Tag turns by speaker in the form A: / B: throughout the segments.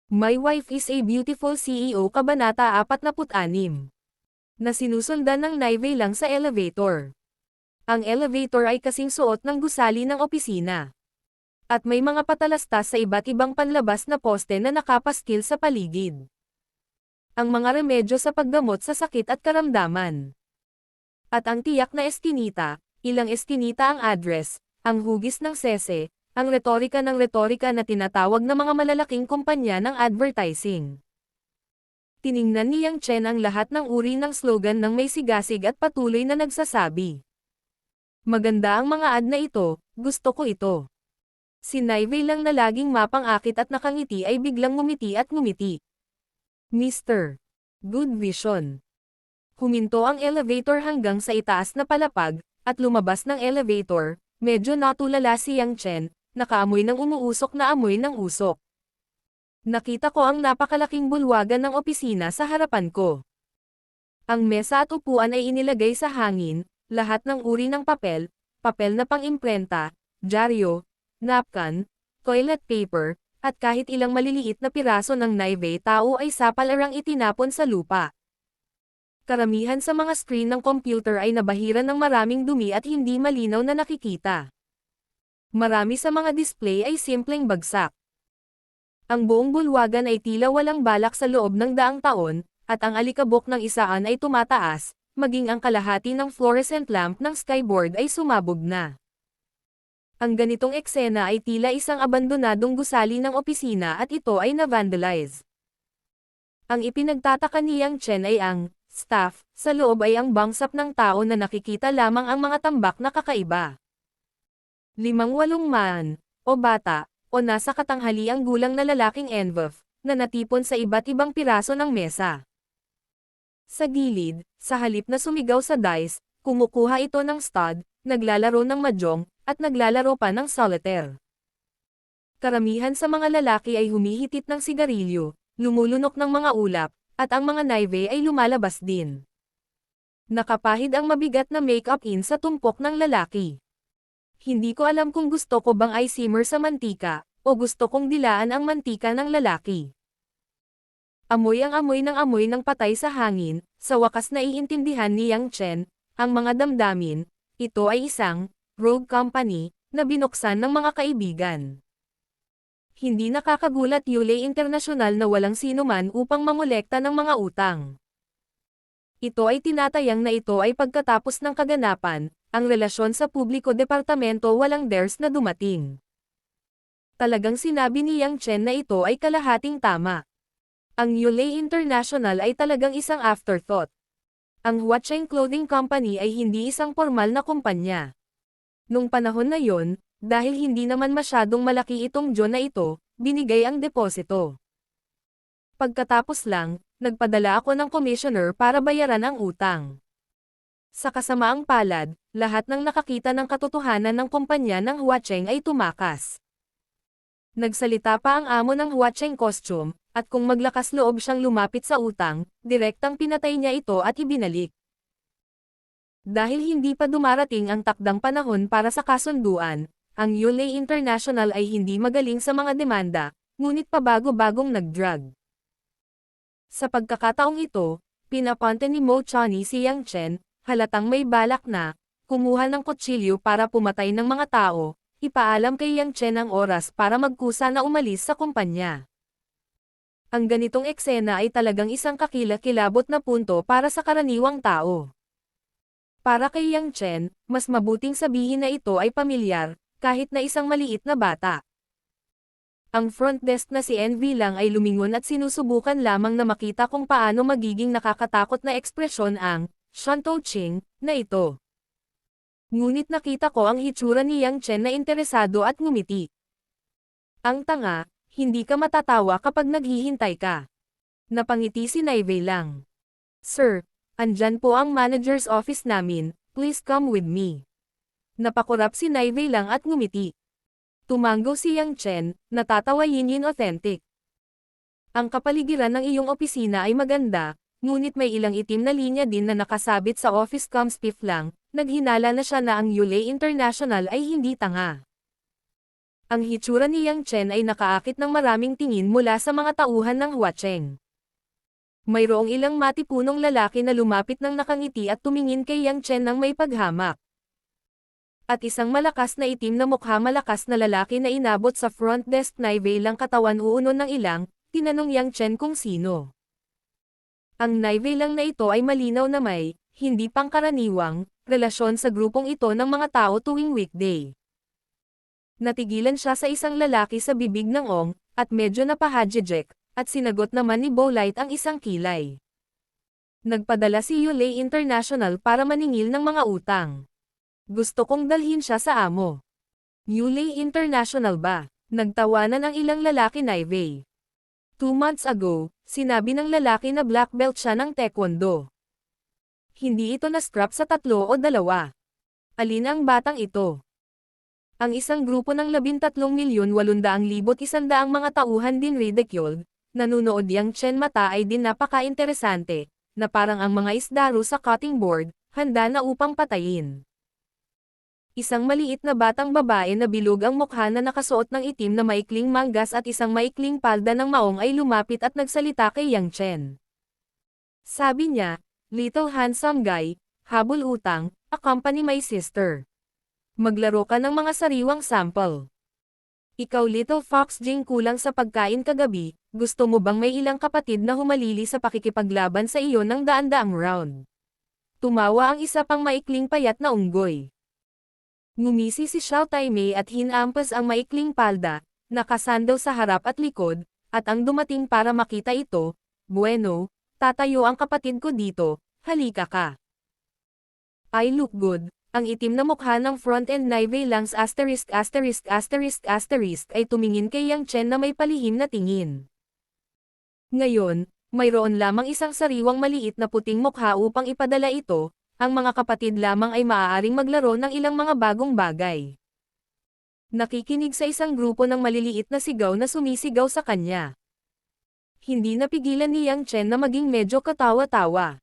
A: My Wife is a Beautiful CEO Kabanata 46 na sinusundan ng Nivea lang sa elevator. Ang elevator ay kasing suot ng gusali ng opisina. At may mga patalastas sa iba't ibang panlabas na poste na nakapaskil sa paligid. Ang mga remedyo sa paggamot sa sakit at karamdaman. At ang tiyak na eskinita, ilang eskinita ang address, ang hugis ng sese, ang retorika ng retorika na tinatawag na mga malalaking kumpanya ng advertising. Tiningnan ni Yang Chen ang lahat ng uri ng slogan ng may sigasig at patuloy na nagsasabi. Maganda ang mga ad na ito, gusto ko ito. Si Nivea lang na laging mapang-akit at nakangiti ay biglang ngumiti at ngumiti. Mr. Good Vision. Huminto ang elevator hanggang sa itaas na palapag, at lumabas ng elevator, medyo natulala si Yang Chen, nakaamoy ng umuusok na amoy ng usok. Nakita ko ang napakalaking bulwagan ng opisina sa harapan ko. Ang mesa at upuan ay inilagay sa hangin, lahat ng uri ng papel, papel na pang-imprenta, dyaryo, napkin, toilet paper, at kahit ilang maliliit na piraso ng Nivea tao ay sapalarang itinapon sa lupa. Karamihan sa mga screen ng computer ay nabahiran ng maraming dumi at hindi malinaw na nakikita. Marami sa mga display ay simpleng bagsak. Ang buong bulwagan ay tila walang balak sa loob ng daang taon, at ang alikabok ng isaan ay tumataas, maging ang kalahati ng fluorescent lamp ng skyboard ay sumabog na. Ang ganitong eksena ay tila isang abandonadong gusali ng opisina at ito ay na-vandalize. Ang ipinagtataka ni Yang Chen ay ang staff, sa loob ay ang bangsap ng tao na nakikita lamang ang mga tambak na kakaiba. 5-8 man, o bata, o nasa katanghaliang gulang na lalaking envelope, na natipon sa iba't ibang piraso ng mesa. Sa gilid, sa halip na sumigaw sa dice, kumukuha ito ng stud, naglalaro ng mahjong, at naglalaro pa ng solitaire. Karamihan sa mga lalaki ay humihitit ng sigarilyo, lumulunok ng mga ulap, at ang mga Nivea ay lumalabas din. Nakapahid ang mabigat na makeup in sa tumpok ng lalaki. Hindi ko alam kung gusto ko bang i-simmer sa mantika, o gusto kong dilaan ang mantika ng lalaki. Amoy ang amoy ng patay sa hangin, sa wakas naiintindihan ni Yang Chen, ang mga damdamin, ito ay isang rogue company, na binuksan ng mga kaibigan. Hindi nakakagulat Yulei International na walang sinuman upang mangolekta ng mga utang. Ito ay tinatayang na ito ay pagkatapos ng kaganapan, ang relasyon sa publiko departamento walang dares na dumating. Talagang sinabi ni Yang Chen na ito ay kalahating tama. Ang Yulei International ay talagang isang afterthought. Ang Huacheng Clothing Company ay hindi isang formal na kumpanya. Nung panahon na yon, dahil hindi naman masyadong malaki itong John na ito, binigay ang deposito. Pagkatapos lang, nagpadala ako ng commissioner para bayaran ang utang. Sa kasamaang palad, lahat ng nakakita ng katotohanan ng kumpanya ng Huacheng ay tumakas. Nagsalita pa ang amo ng Huacheng Costume, at kung maglakas loob siyang lumapit sa utang, direktang pinatay niya ito at ibinalik. Dahil hindi pa dumarating ang takdang panahon para sa kasunduan, ang Yulei International ay hindi magaling sa mga demanda, ngunit pabago-bagong nag-drug. Sa pagkakataong ito, pinaponte ni Mo Chani si Yang Chen, halatang may balak na, kumuha ng kutsilyo para pumatay ng mga tao, ipaalam kay Yang Chen ang oras para magkusa na umalis sa kumpanya. Ang ganitong eksena ay talagang isang kakilakilabot na punto para sa karaniwang tao. Para kay Yang Chen, mas mabuting sabihin na ito ay pamilyar, kahit na isang maliit na bata. Ang front desk na si NV lang ay lumingon at sinusubukan lamang na makita kung paano magiging nakakatakot na ekspresyon ang Shantou Ching na ito. Ngunit nakita ko ang hitsura ni Yang Chen na interesado at ngumiti. Ang tanga, hindi ka matatawa kapag naghihintay ka. Napangiti si Nivea lang. Sir, andyan po ang manager's office namin, please come with me. Napakurap si Nivea lang at ngumiti. Tumango si Yang Chen, natatawa yin authentic. Ang kapaligiran ng iyong opisina ay maganda, ngunit may ilang itim na linya din na nakasabit sa office stiff lang, naghinala na siya na ang Yulei International ay hindi tanga. Ang hitsura ni Yang Chen ay nakaakit ng maraming tingin mula sa mga tauhan ng Huacheng. Mayroong ilang matipunong lalaki na lumapit ng nakangiti at tumingin kay Yang Chen ng may paghamak. At isang malakas na itim na mukha malakas na lalaki na inabot sa front desk na lang katawan uunon ng ilang, tinanong Yang Chen kung sino. Ang naivelang na ito ay malinaw na may, hindi pangkaraniwang, relasyon sa grupong ito ng mga tao tuwing weekday. Natigilan siya sa isang lalaki sa bibig ng Ong, at medyo napahadjejek, at sinagot naman ni Bolite ang isang kilay. Nagpadala si Yulei International para maningil ng mga utang. Gusto kong dalhin siya sa amo. Yulei International ba? Nagtawanan ang ilang lalaki Naivey. 2 months ago, sinabi ng lalaki na black belt siya ng taekwondo. Hindi ito na-scrap sa 3 o 2. Alin ang batang ito? Ang isang grupo ng 13,800,100 mga tauhan din ridiculed, nanunood Yang Chen mata ay din napaka-interesante, na parang ang mga isdaro sa cutting board, handa na upang patayin. Isang maliit na batang babae na bilog ang mukha na nakasuot ng itim na maikling manggas at isang maikling palda ng maong ay lumapit at nagsalita kay Yang Chen. Sabi niya, "Little handsome guy, habol utang, accompany my sister. Maglaro ka ng mga sariwang sample. Ikaw Little Fox Jing kulang sa pagkain kagabi, gusto mo bang may ilang kapatid na humalili sa pakikipaglaban sa iyo ng daan-daang round?" Tumawa ang isa pang maikling payat na unggoy. Ngumisi si Xiao Taimei at hinampas ang maikling palda, nakasandal sa harap at likod, at ang dumating para makita ito, "Bueno, tatayo ang kapatid ko dito, halika ka." I look good. Ang itim na mukha ng front-end Naivey Langs **** ay tumingin kay Yang Chen na may palihim na tingin. Ngayon, mayroon lamang isang sariwang maliit na puting mukha upang ipadala ito, ang mga kapatid lamang ay maaaring maglaro ng ilang mga bagong bagay. Nakikinig sa isang grupo ng maliliit na sigaw na sumisigaw sa kanya. Hindi napigilan ni Yang Chen na maging medyo katawa-tawa.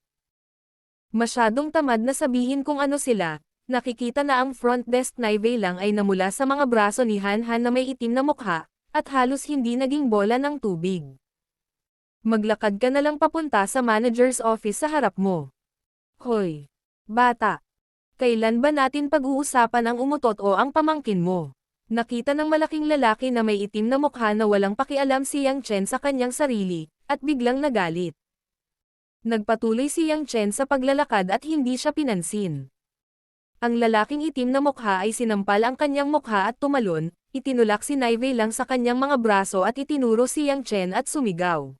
A: Masyadong tamad na sabihin kung ano sila. Nakikita na ang front desk Naivey lang ay namula sa mga braso ni Han Han na may itim na mukha, at halos hindi naging bola ng tubig. Maglakad ka na lang papunta sa manager's office sa harap mo. Hoy! Bata! Kailan ba natin pag-uusapan ang umutot o ang pamangkin mo? Nakita ng malaking lalaki na may itim na mukha na walang pakialam si Yang Chen sa kanyang sarili, at biglang nagalit. Nagpatuloy si Yang Chen sa paglalakad at hindi siya pinansin. Ang lalaking itim na mukha ay sinampal ang kanyang mukha at tumalon, itinulak si Naivey lang sa kanyang mga braso at itinuro si Yang Chen at sumigaw.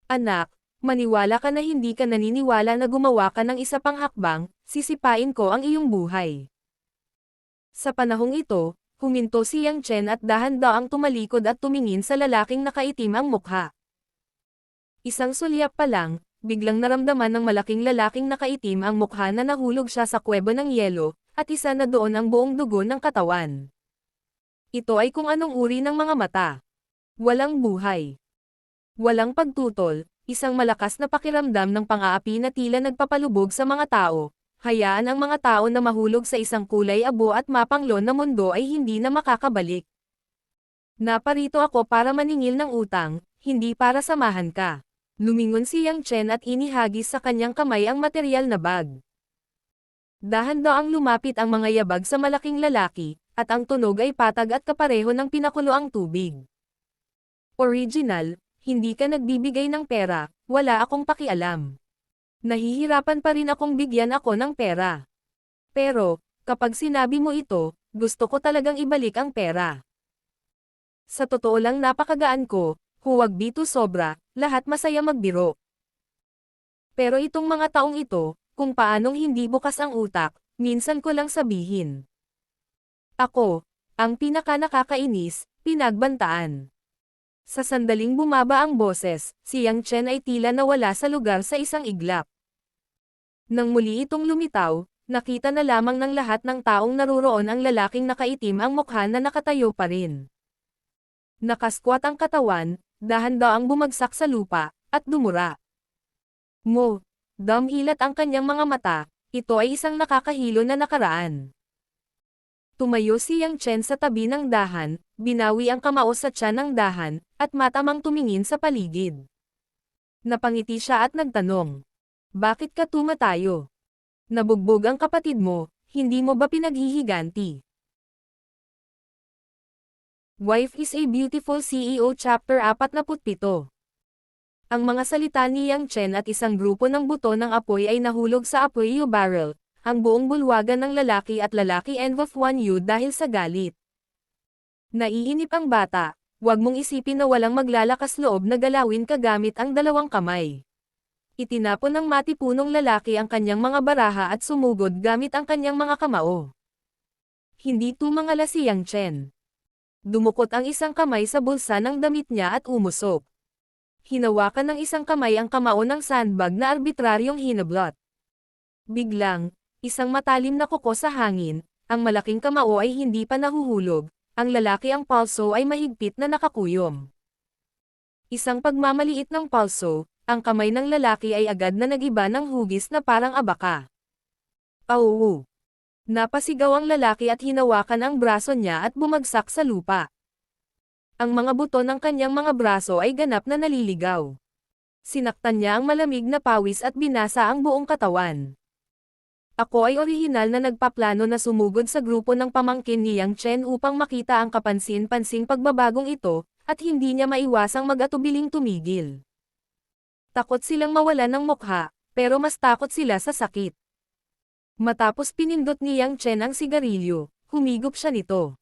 A: "Anak, maniwala ka na hindi ka naniniwala na gumawa ka ng isa pang hakbang, sisipain ko ang iyong buhay." Sa panahong ito, huminto si Yang Chen at dahan-daang tumalikod at tumingin sa lalaking nakaitim ang mukha. Isang sulyap pa lang, biglang naramdaman ng malaking lalaking nakaitim ang mukha na nahulog siya sa kuweba ng yelo, at isa na doon ang buong dugo ng katawan. Ito ay kung anong uri ng mga mata. Walang buhay. Walang pagtutol, isang malakas na pakiramdam ng pang-aapi na tila nagpapalubog sa mga tao. Hayaan ang mga tao na mahulog sa isang kulay abo at mapanglo na mundo ay hindi na makakabalik. Naparito ako para maningil ng utang, hindi para samahan ka. Lumingon si Yang Chen at inihagis sa kanyang kamay ang material na bag. Dahan-daang lumapit ang mga yabag sa malaking lalaki, at ang tunog ay patag at kapareho ng pinakuloang tubig. "Original, hindi ka nagbibigay ng pera, wala akong pakialam. Nahihirapan pa rin akong bigyan ako ng pera. Pero, kapag sinabi mo ito, gusto ko talagang ibalik ang pera. Sa totoo lang napakagaan ko, huwag dito sobra, lahat masaya magbiro. Pero itong mga taong ito, kung paanong hindi bukas ang utak, minsan ko lang sabihin. Ako, ang pinaka-nakakainis, pinagbantaan." Sa sandaling bumaba ang boses, si Yang Chen ay tila nawala sa lugar sa isang iglap. Nang muli itong lumitaw, nakita na lamang ng lahat ng taong naruroon ang lalaking nakaitim ang mukha na nakatayo pa rin. Nakasquat ang katawan, dahan-daang bumagsak sa lupa, at dumura. Damhilat ang kanyang mga mata, ito ay isang nakakahilo na nakaraan. Tumayo si Yang Chen sa tabi ng dahan, binawi ang kamao sa tiyan ng dahan, at matamang tumingin sa paligid. Napangiti siya at nagtanong. Bakit ka tumatayo? Nabugbog ang kapatid mo, hindi mo ba pinaghihiganti? Wife is a Beautiful CEO Chapter 47. Ang mga salita ni Yang Chen at isang grupo ng buto ng apoy ay nahulog sa apoy barrel, ang buong bulwagan ng lalaki at lalaki Env 1U dahil sa galit. Naiinip ang bata, huwag mong isipin na walang maglalakas loob na galawin ka gamit ang dalawang kamay. Itinapon ng matipunong lalaki ang kanyang mga baraha at sumugod gamit ang kanyang mga kamao. Hindi tumangala si Yang Chen. Dumukot ang isang kamay sa bulsa ng damit niya at umusok. Hinawakan ng isang kamay ang kamao ng sandbag na arbitraryong hinablot. Biglang, isang matalim na kuko sa hangin, ang malaking kamao ay hindi pa nahuhulog, ang lalaki ang palso ay mahigpit na nakakuyom. Isang pagmamaliit ng palso, ang kamay ng lalaki ay agad na nagiba ng hugis na parang abaka. Auuu! Napasigaw ang lalaki at hinawakan ang braso niya at bumagsak sa lupa. Ang mga buto ng kanyang mga braso ay ganap na naliligaw. Sinaktan niya ang malamig na pawis at binasa ang buong katawan. Ako ay orihinal na nagpaplano na sumugod sa grupo ng pamangkin ni Yang Chen upang makita ang kapansin-pansing pagbabagong ito, at hindi niya maiwasang mag-atubiling tumigil. Takot silang mawalan ng mukha, pero mas takot sila sa sakit. Matapos pinindot ni Yang Chen ang sigarilyo, humigop siya nito.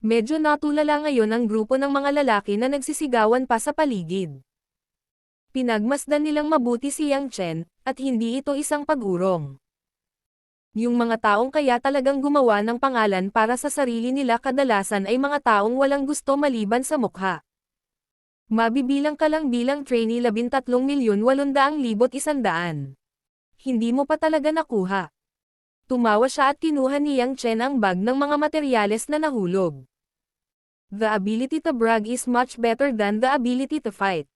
A: Medyo natulala ngayon ang grupo ng mga lalaki na nagsisigawan pa sa paligid. Pinagmasdan nilang mabuti si Yang Chen, at hindi ito isang pag-urong. Yung mga taong kaya talagang gumawa ng pangalan para sa sarili nila kadalasan ay mga taong walang gusto maliban sa mukha. Mabibilang ka lang bilang trainee 13,800,100. Hindi mo pa talaga nakuha. Tumawa siya at kinuha ni Yang Chen ang bag ng mga materyales na nahulog. The ability to brag is much better than the ability to fight.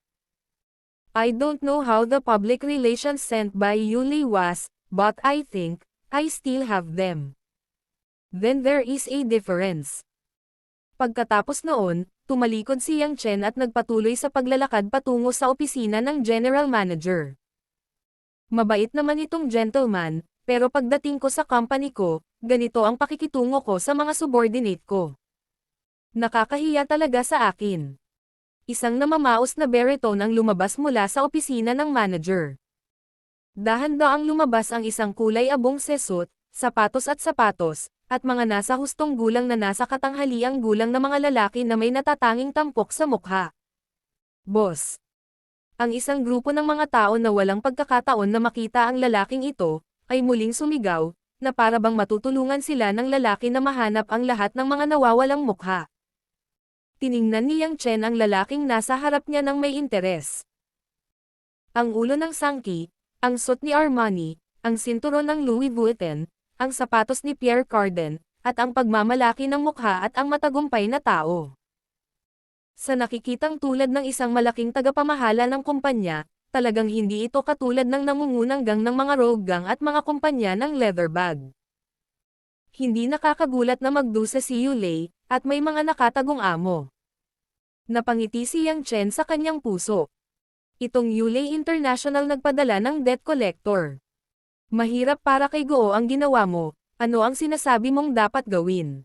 A: I don't know how the public relations sent by Yuli was, but I think, I still have them. Then there is a difference. Pagkatapos noon, tumalikod si Yang Chen at nagpatuloy sa paglalakad patungo sa opisina ng General Manager. Mabait naman itong gentleman, pero pagdating ko sa company ko, ganito ang pakikitungo ko sa mga subordinate ko. Nakakahiya talaga sa akin. Isang namamaos na baritone ang lumabas mula sa opisina ng manager. Dahan-daang lumabas ang isang kulay abong sesot, sapatos at mga nasa hustong gulang na nasa katanghaliang gulang na mga lalaki na may natatanging tampok sa mukha. Boss. Ang isang grupo ng mga tao na walang pagkakataon na makita ang lalaking ito, ay muling sumigaw, na para bang matutulungan sila ng lalaki na mahanap ang lahat ng mga nawawalang mukha. Tiningnan ni Yang Chen ang lalaking nasa harap niya ng may interes. Ang ulo ng sangki, ang suit ni Armani, ang sinturon ng Louis Vuitton, ang sapatos ni Pierre Cardin, at ang pagmamalaki ng mukha at ang matagumpay na tao. Sa nakikitang tulad ng isang malaking tagapamahala ng kumpanya, talagang hindi ito katulad ng nangungunang gang ng mga rogue gang at mga kumpanya ng leather bag. Hindi nakakagulat na magdusa si Yulei, at may mga nakatagong amo. Napangiti si Yang Chen sa kanyang puso. Itong Yulei International nagpadala ng debt collector. Mahirap para kay Guo ang ginawa mo, ano ang sinasabi mong dapat gawin?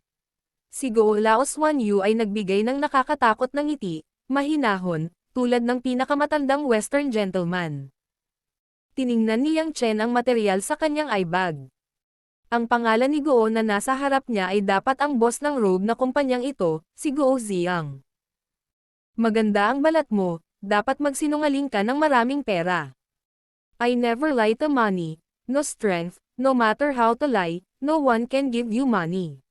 A: Si Guo Laos Wan Yu ay nagbigay ng nakakatakot na ngiti, mahinahon, tulad ng pinakamatandang Western gentleman. Tiningnan ni Yang Chen ang material sa kanyang eye bag. Ang pangalan ni Guo na nasa harap niya ay dapat ang boss ng rogue na kumpanyang ito, si Guo Ziyang. Maganda ang balat mo, dapat magsinungaling ka ng maraming pera. I never lie to money, no strength, no matter how to lie, no one can give you money.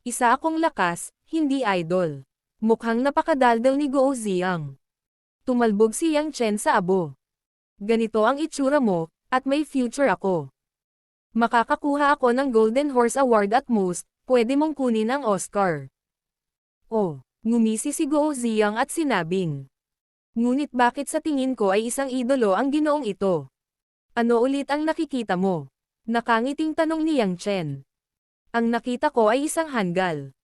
A: Isa akong lakas, hindi idol. Mukhang napakadaldal ni Guo Ziyang. Tumalbog si Yang Chen sa abo. Ganito ang itsura mo, at may future ako. Makakakuha ako ng Golden Horse Award at most, pwede mong kunin ang Oscar. Oh, ngumisi si Guo Ziyang at sinabing. Ngunit bakit sa tingin ko ay isang idolo ang ginoong ito? Ano ulit ang nakikita mo? Nakangiting tanong ni Yang Chen. Ang nakita ko ay isang hanggal.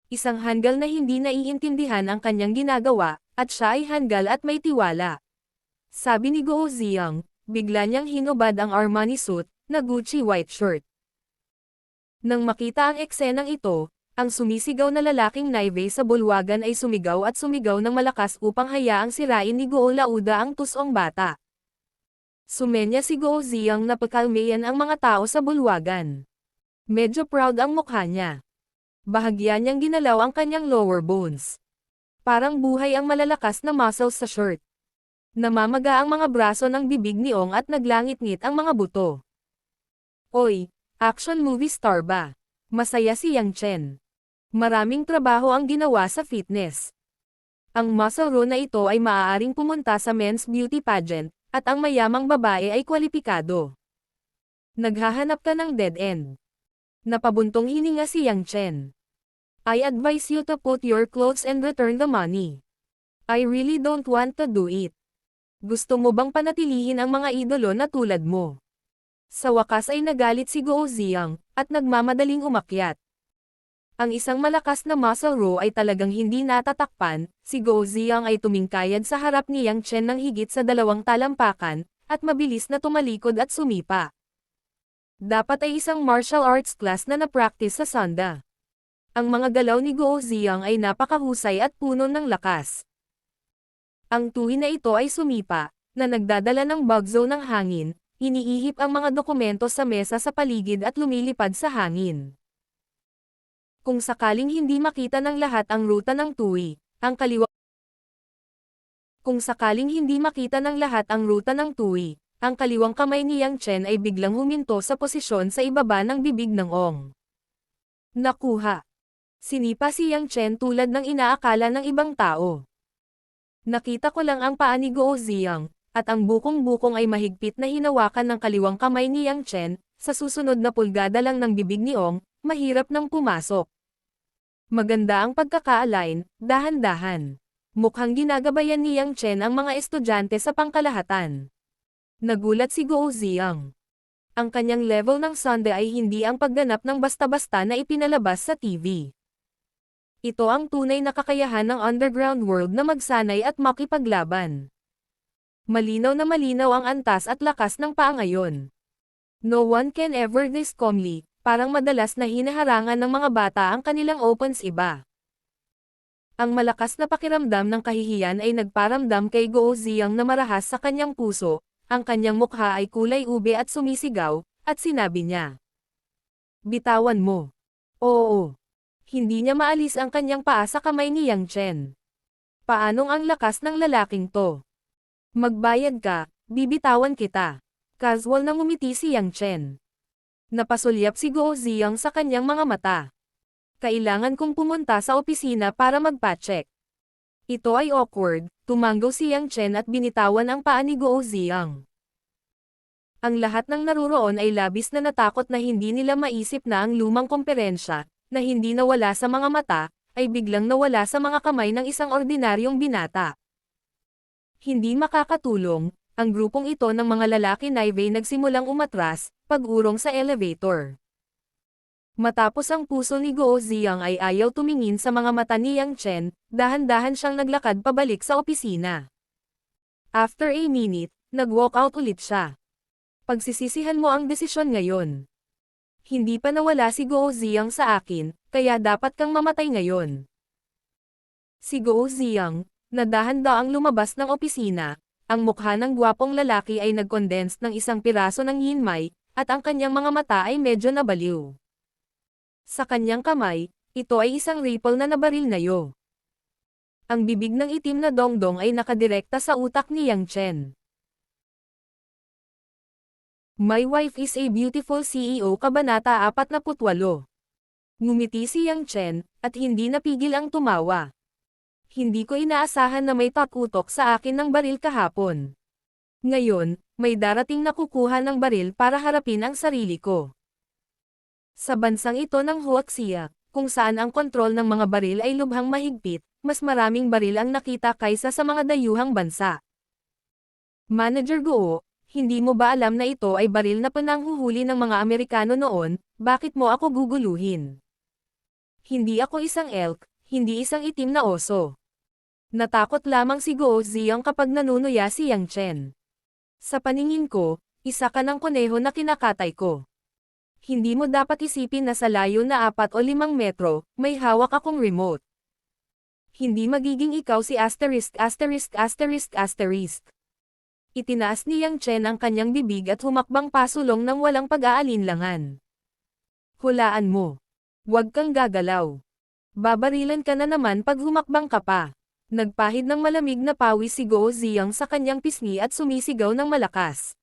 A: Isang hanggal na hindi naiintindihan ang kanyang ginagawa, at siya ay hanggal at may tiwala. Sabi ni Guo Ziyang, bigla niyang hinubad ang Armani suit, na Gucci white shirt. Nang makita ang eksenang ito, ang sumisigaw na lalaking Naivey sa bulwagan ay sumigaw at sumigaw ng malakas upang hayaang sirain ni Guo Lauda ang tusong bata. Sumenya si Guo Ziyang na pakalmayan ang mga tao sa bulwagan. Medyo proud ang mukha niya. Bahagya niyang ginalaw ang kanyang lower bones. Parang buhay ang malalakas na muscles sa shirt. Namamaga ang mga braso ng bibig ni Ong at naglangit-ngit ang mga buto. Oy, action movie star ba? Masaya si Yang Chen. Maraming trabaho ang ginawa sa fitness. Ang muscle row na ito ay maaaring pumunta sa men's beauty pageant, at ang mayamang babae ay kwalipikado. Naghahanap ka ng dead end. Napabuntong hininga si Yang Chen. I advise you to put your clothes and return the money. I really don't want to do it. Gusto mo bang panatilihin ang mga idolo na tulad mo? Sa wakas ay nagalit si Guo Ziyang, at nagmamadaling umakyat. Ang isang malakas na muscle row ay talagang hindi natatakpan, si Guo Ziyang ay tumingkayad sa harap ni Yang Chen ng higit sa 2 talampakan, at mabilis na tumalikod at sumipa. Dapat ay isang martial arts class na na-practice sa Sanda. Ang mga galaw ni Guo Ziyang ay napakahusay at puno ng lakas. Ang tuwi na ito ay sumipa, na nagdadala ng bugzo ng hangin, iniihip ang mga dokumento sa mesa sa paligid at lumilipad sa hangin. Kung sakaling hindi makita ng lahat ang ruta ng tuwi, ang kaliwang ang kaliwang kamay ni Yang Chen ay biglang huminto sa posisyon sa ibaba ng bibig ng Ong. Nakuha. Sinipa si Yang Chen tulad ng inaakala ng ibang tao. Nakita ko lang ang paa ni Guo Ziyang, at ang bukong-bukong ay mahigpit na hinawakan ng kaliwang kamay ni Yang Chen, sa susunod na pulgada lang ng bibig ni Ong, mahirap nang pumasok. Maganda ang pagkaka-align, dahan-dahan. Mukhang ginagabayan ni Yang Chen ang mga estudyante sa pangkalahatan. Nagulat si Guo Ziyang. Ang kanyang level ng Sunday ay hindi ang pagganap ng basta-basta na ipinalabas sa TV. Ito ang tunay na kakayahan ng underground world na magsanay at makipaglaban. Malinaw na malinaw ang antas at lakas ng paa ngayon. No one can ever this calmly, parang madalas na hinaharangan ng mga bata ang kanilang opens iba. Ang malakas na pakiramdam ng kahihiyan ay nagparamdam kay Guo Ziyang na marahas sa kanyang puso. Ang kanyang mukha ay kulay ube at sumisigaw, at sinabi niya. Bitawan mo. Oo. Hindi niya maalis ang kanyang paa sa kamay ni Yang Chen. Paanong ang lakas ng lalaking to? Magbayad ka, bibitawan kita. Casual na ngumiti si Yang Chen. Napasulyap si Guo Ziyang sa kanyang mga mata. Kailangan kong pumunta sa opisina para magpa-check. Ito ay awkward, tumanggaw si Yang Chen at binitawan ang paa ni Guo Ziyang. Ang lahat ng naruroon ay labis na natakot na hindi nila maisip na ang lumang komperensya, na hindi nawala sa mga mata, ay biglang nawala sa mga kamay ng isang ordinaryong binata. Hindi makakatulong, ang grupong ito ng mga lalaki Naivey nagsimulang umatras, pag-urong sa elevator. Matapos ang puso ni Guo Ziyang ay ayaw tumingin sa mga mata ni Yang Chen, dahan-dahan siyang naglakad pabalik sa opisina. After a minute, nag-walk out ulit siya. Pagsisisihan mo ang desisyon ngayon. Hindi pa nawala si Guo Ziyang sa akin, kaya dapat kang mamatay ngayon. Si Guo Ziyang, na dahan-daang lumabas ng opisina, ang mukha ng gwapong lalaki ay nag-condense ng isang piraso ng yinmay, at ang kanyang mga mata ay medyo nabaliw. Sa kanyang kamay, ito ay isang rifle na nabaril na yo. Ang bibig ng itim na dongdong ay nakadirekta sa utak ni Yang Chen. My wife is a beautiful CEO Kabanata 48. Ngumiti si Yang Chen, at hindi napigil ang tumawa. Hindi ko inaasahan na may takutok sa akin ng baril kahapon. Ngayon, may darating na kukuha ng baril para harapin ang sarili ko. Sa bansang ito ng Huaxia, kung saan ang kontrol ng mga baril ay lubhang mahigpit, mas maraming baril ang nakita kaysa sa mga dayuhang bansa. Manager Guo, Hindi mo ba alam na ito ay baril na pananghuhuli ng mga Amerikano noon, bakit mo ako guguluhin? Hindi ako isang elk, hindi isang itim na oso. Natakot lamang si Guo Ziyang kapag nanunuya si Yang Chen. Sa paningin ko, isa ka ng kuneho na kinakatay ko. Hindi mo dapat isipin na sa layo na 4 o 5 metro, may hawak akong remote. Hindi magiging ikaw si asterisk asterisk asterisk asterisk. Itinaas ni Yang Chen ang kanyang bibig at humakbang pasulong ng walang pag-aalinlangan. Hulaan mo. Huwag kang gagalaw. Babarilan ka na naman pag humakbang ka pa. Nagpahid ng malamig na pawis si Guo Ziyang sa kanyang pisngi at sumisigaw ng malakas.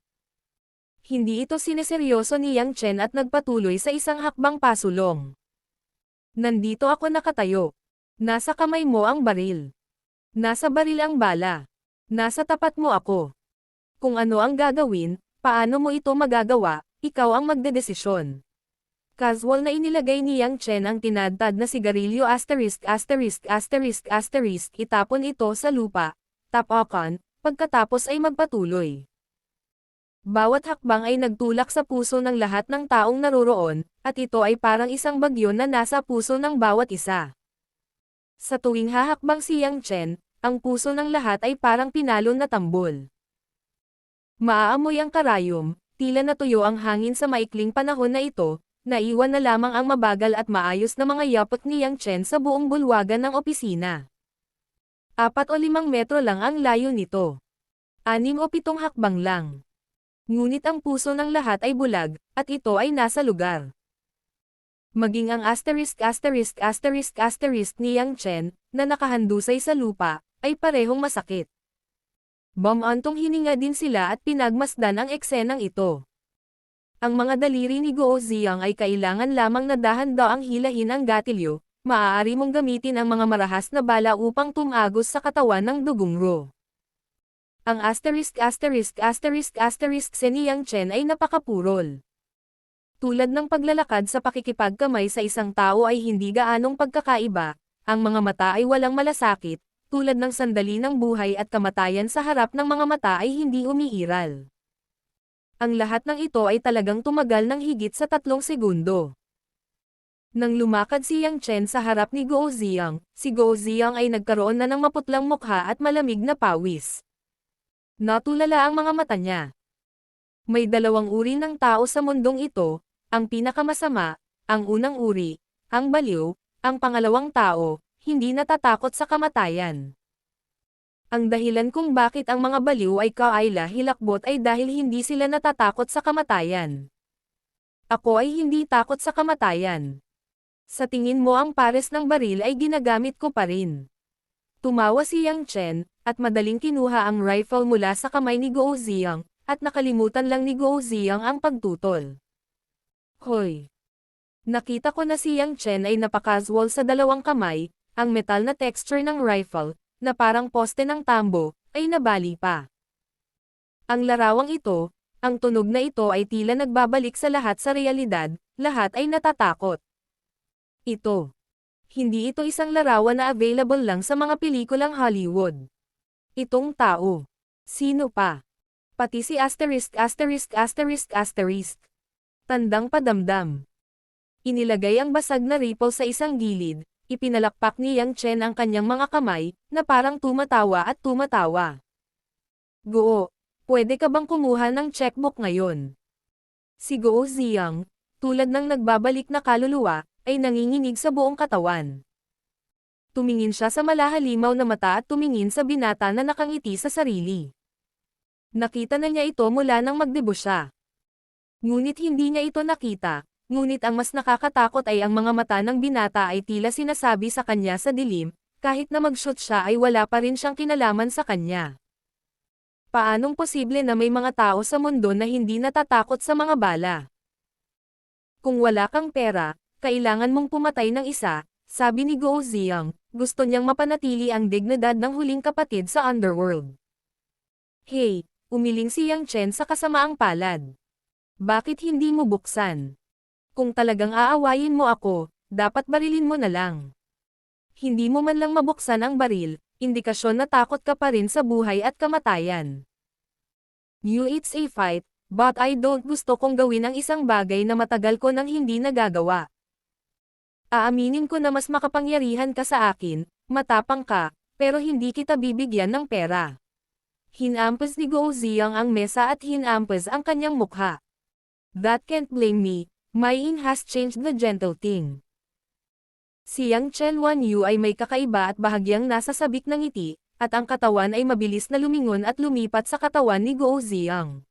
A: Hindi ito sineseryoso ni Yang Chen at nagpatuloy sa isang hakbang pasulong. Nandito ako nakatayo. Nasa kamay mo ang baril. Nasa baril ang bala. Nasa tapat mo ako. Kung ano ang gagawin, paano mo ito magagawa, ikaw ang magdedesisyon. Casual na inilagay ni Yang Chen ang tinadtad na sigarilyo asterisk asterisk asterisk asterisk itapon ito sa lupa, tapakan, pagkatapos ay magpatuloy. Bawat hakbang ay nagtulak sa puso ng lahat ng taong naroroon, at ito ay parang isang bagyo na nasa puso ng bawat isa. Sa tuwing hahakbang si Yang Chen, ang puso ng lahat ay parang pinalon na tambol. Maaamoy ang karayom, tila natuyo ang hangin sa maikling panahon na ito. Naiwan na lamang ang mabagal at maayos na mga yapot ni Yang Chen sa buong bulwagan ng opisina. 4 o 5 metro lang ang layo nito. 6 o 7 hakbang lang. Ngunit ang puso ng lahat ay bulag, at ito ay nasa lugar. Maging ang asterisk asterisk asterisk asterisk ni Yang Chen, na nakahandusay sa lupa, ay parehong masakit. Bumantong hininga din sila at pinagmasdan ang eksenang ito. Ang mga daliri ni Guo Ziyang ay kailangan lamang na dahan-daang hilahin ang gatilyo, maaari mong gamitin ang mga marahas na bala upang tumagos sa katawan ng dugong Ro. Ang asterisk asterisk asterisk asterisk ni Yang Chen ay napakapurol. Tulad ng paglalakad sa pakikipagkamay sa isang tao ay hindi gaanong pagkakaiba, ang mga mata ay walang malasakit, tulad ng sandali ng buhay at kamatayan sa harap ng mga mata ay hindi umiiral. Ang lahat ng ito ay talagang tumagal ng higit sa 3 segundo. Nang lumakad si Yang Chen sa harap ni Guo Ziyang, si Guo Ziyang ay nagkaroon na ng maputlang mukha at malamig na pawis. Natulala ang mga mata niya. May 2 uri ng tao sa mundong ito, ang pinakamasama, ang unang uri, ang baliw, ang pangalawang tao, hindi natatakot sa kamatayan. Ang dahilan kung bakit ang mga baliw ay kaayla hilakbot ay dahil hindi sila natatakot sa kamatayan. Ako ay hindi takot sa kamatayan. Sa tingin mo ang pares ng baril ay ginagamit ko pa rin. Tumawa si Yang Chen, at madaling kinuha ang rifle mula sa kamay ni Guo Ziyang, at nakalimutan lang ni Guo Ziyang ang pagtutol. Hoy! Nakita ko na si Yang Chen ay napakasual sa 2 kamay, ang metal na texture ng rifle, na parang poste ng tambo, ay nabali pa. Ang larawang ito, ang tunog na ito ay tila nagbabalik sa lahat sa realidad, lahat ay natatakot. Ito. Hindi ito isang larawan na available lang sa mga pelikulang Hollywood. Itong tao. Sino pa? Pati si asterisk asterisk asterisk asterisk. Tandang padamdam. Inilagay ang basag na rifle sa isang gilid. Ipinalakpak ni Yang Chen ang kanyang mga kamay, na parang tumatawa at tumatawa. Guo, pwede ka bang kumuha ng checkbook ngayon? Si Guo Ziyang, tulad ng nagbabalik na kaluluwa, ay nanginginig sa buong katawan. Tumingin siya sa malahalimaw na mata at tumingin sa binata na nakangiti sa sarili. Nakita na niya ito mula nang magdebo siya. Ngunit hindi niya ito nakita. Ngunit ang mas nakakatakot ay ang mga mata ng binata ay tila sinasabi sa kanya sa dilim, kahit na mag-shoot siya ay wala pa rin siyang kinalaman sa kanya. Paanong posible na may mga tao sa mundo na hindi natatakot sa mga bala? Kung wala kang pera, kailangan mong pumatay ng isa, sabi ni Guo Ziyang, gusto niyang mapanatili ang dignidad ng huling kapatid sa underworld. Hey, umiling si Yang Chen sa kasamaang palad. Bakit hindi mo buksan? Kung talagang aawayin mo ako, dapat barilin mo na lang. Hindi mo man lang mabuksan ang baril, indikasyon na takot ka pa rin sa buhay at kamatayan. It's a fight, but I don't gusto kong gawin ang isang bagay na matagal ko nang hindi nagagawa. Aaminin ko na mas makapangyarihan ka sa akin, matapang ka, pero hindi kita bibigyan ng pera. Hinampas ni Guo Ziyang ang mesa at hinampas ang kanyang mukha. That can't blame me, my yin has changed the gentle thing. Si Yang Chen Wanyu ay may kakaiba at bahagyang nasa sabik ng ngiti, at ang katawan ay mabilis na lumingon at lumipat sa katawan ni Guo Ziyang.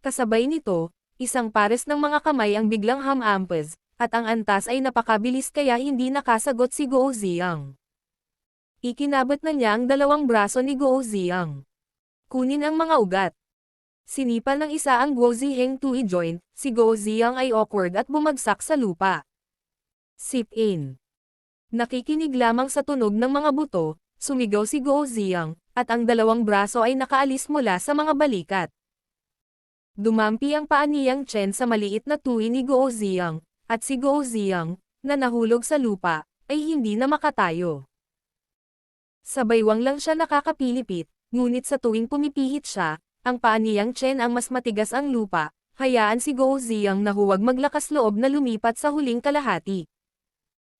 A: Kasabay nito, isang pares ng mga kamay ang biglang hamampas, at ang antas ay napakabilis kaya hindi nakasagot si Guo Ziyang. Ikinabot na niya ang dalawang braso ni Guo Ziyang. Kunin ang mga ugat. Sinipa ng isa ang Guo Ziheng Tui joint, si Guo Ziyang ay awkward at bumagsak sa lupa. Sip in. Nakikinig lamang sa tunog ng mga buto, sumigaw si Guo Ziyang, at ang dalawang braso ay nakaalis mula sa mga balikat. Dumampi ang paa ni Yang Chen sa maliit na tui ni Guo Ziyang, at si Guo Ziyang, na nahulog sa lupa, ay hindi na makatayo. Sabaywang lang siya nakakapilipit, ngunit sa tuwing pumipihit siya, ang paa ni Yang Chen ang mas matigas ang lupa, hayaan si Guo Ziyang na huwag maglakas loob na lumipat sa huling kalahati.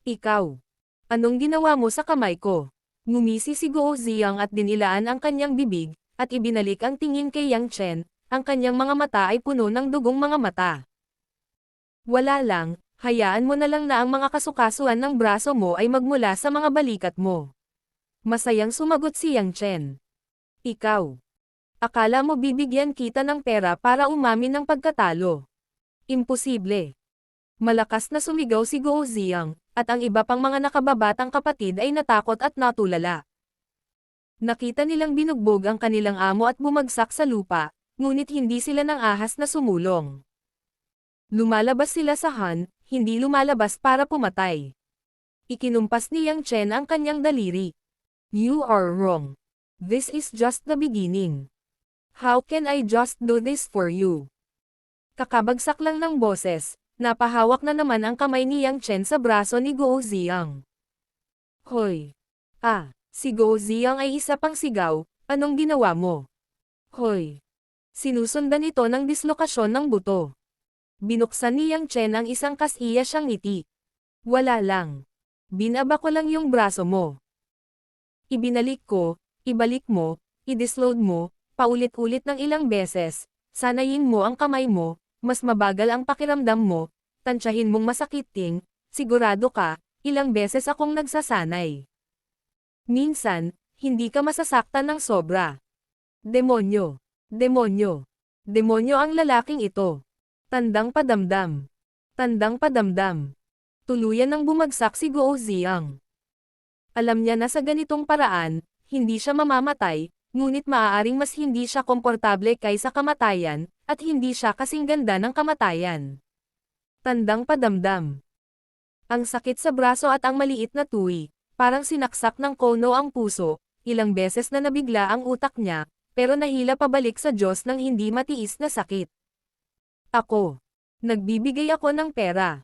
A: Ikaw. Anong ginawa mo sa kamay ko? Ngumisi si Guo Ziyang at dinilaan ang kanyang bibig, at ibinalik ang tingin kay Yang Chen, ang kanyang mga mata ay puno ng dugong mga mata. Wala lang, hayaan mo na lang na ang mga kasukasuan ng braso mo ay magmula sa mga balikat mo. Masayang sumagot si Yang Chen. Ikaw. Akala mo bibigyan kita ng pera para umamin ng pagkatalo. Imposible. Malakas na sumigaw si Guo Ziyang, at ang iba pang mga nakababatang kapatid ay natakot at natulala. Nakita nilang binugbog ang kanilang amo at bumagsak sa lupa, ngunit hindi sila ng ahas na sumulong. Lumalabas sila sa Han, hindi lumalabas para pumatay. Ikinumpas ni Yang Chen ang kanyang daliri. You are wrong. This is just the beginning. How can I just do this for you? Kakabagsak lang ng boses, napahawak na naman ang kamay ni Yang Chen sa braso ni Guo Ziyang. Hoy! Si Guo Ziyang ay isa pang sigaw, anong ginawa mo? Hoy! Sinusundan ito ng dislokasyon ng buto. Binuksan ni Yang Chen ang isang kasiya siyang ngiti. Wala lang. Binaba ko lang yung braso mo. Ibinalik ko, ibalik mo, i-disload mo, paulit-ulit ng ilang beses, sanayin mo ang kamay mo, mas mabagal ang pakiramdam mo, tansyahin mong masakiting, sigurado ka, ilang beses akong nagsasanay. Minsan, hindi ka masasaktan ng sobra. Demonyo. Demonyo. Demonyo ang lalaking ito. Tandang padamdam. Tandang padamdam. Tuluyan nang bumagsak si Guo Ziyang. Alam niya na sa ganitong paraan, hindi siya mamamatay, ngunit maaaring mas hindi siya komportable kaysa kamatayan, at hindi siya kasing ganda ng kamatayan. Tandang padamdam. Ang sakit sa braso at ang maliit na tui, parang sinaksak ng kono ang puso, ilang beses na nabigla ang utak niya, pero nahila pabalik sa Diyos ng hindi matiis na sakit. Ako. Nagbibigay ako ng pera.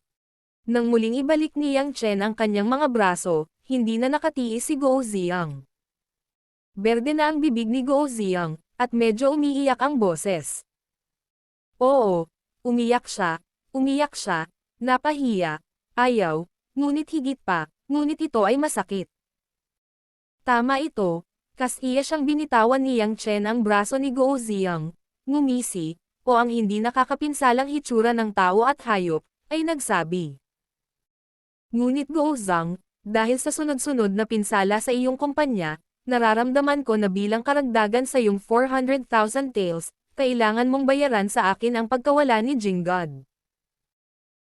A: Nang muling ibalik ni Yang Chen ang kanyang mga braso, hindi na nakatiis si Guo Ziyang. Berde na ang bibig ni Guo Ziyang, at medyo umiiyak ang boses. Oo, umiyak siya, napahiya, ayaw, ngunit higit pa, ngunit ito ay masakit. Tama ito, kasiya siyang binitawan ni Yang Chen ang braso ni Guo Ziyang, ngumisi, o ang hindi nakakapinsalang hitsura ng tao at hayop, ay nagsabi. Ngunit Guo Zhang, dahil sa sunod-sunod na pinsala sa iyong kumpanya, nararamdaman ko na bilang karagdagan sa iyong 400,000 taels, kailangan mong bayaran sa akin ang pagkawala ni Jinggod.